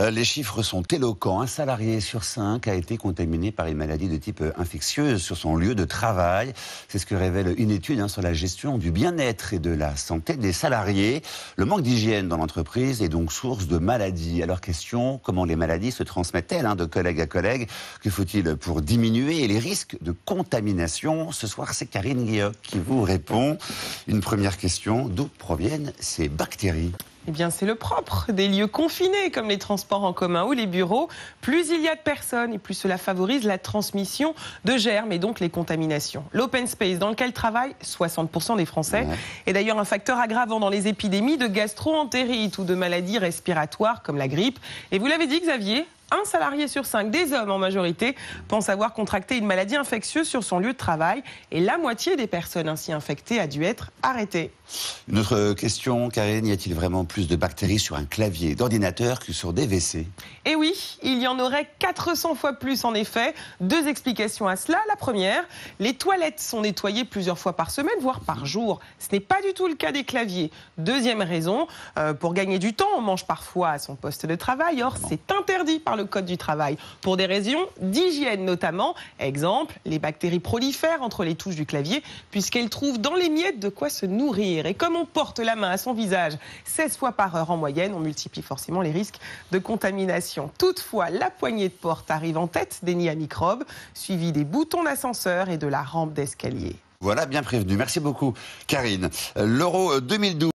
Les chiffres sont éloquents. Un salarié sur 5 a été contaminé par une maladie de type infectieuse sur son lieu de travail. C'est ce que révèle une étude sur la gestion du bien-être et de la santé des salariés. Le manque d'hygiène dans l'entreprise est donc source de maladies. Alors question, comment les maladies se transmettent-elles de collègue à collègue? Que faut-il pour diminuer les risques de contamination? Ce soir, c'est Karine Guilloc qui vous répond. Une première question, d'où proviennent ces bactéries? Eh bien, c'est le propre des lieux confinés, comme les transports en commun ou les bureaux. Plus il y a de personnes et plus cela favorise la transmission de germes et donc les contaminations. L'open space dans lequel travaillent 60% des Français est d'ailleurs un facteur aggravant dans les épidémies de gastro-entérite ou de maladies respiratoires comme la grippe. Et vous l'avez dit, Xavier, un salarié sur 5, des hommes en majorité, pense avoir contracté une maladie infectieuse sur son lieu de travail. Et la moitié des personnes ainsi infectées a dû être arrêtée. Une autre question, Karine, y a-t-il vraiment plus de bactéries sur un clavier d'ordinateur que sur des WC? Eh oui, il y en aurait 400 fois plus en effet. 2 explications à cela. La première, les toilettes sont nettoyées plusieurs fois par semaine, voire par jour. Ce n'est pas du tout le cas des claviers. Deuxième raison, pour gagner du temps, on mange parfois à son poste de travail. Or, c'est interdit par le Code du travail, pour des raisons d'hygiène notamment. Exemple, les bactéries prolifèrent entre les touches du clavier, puisqu'elles trouvent dans les miettes de quoi se nourrir. Et comme on porte la main à son visage 16 fois par heure en moyenne, on multiplie forcément les risques de contamination. Toutefois, la poignée de porte arrive en tête des nids à microbes, suivie des boutons d'ascenseur et de la rampe d'escalier. Voilà, bien prévenu. Merci beaucoup, Karine. L'Euro 2012.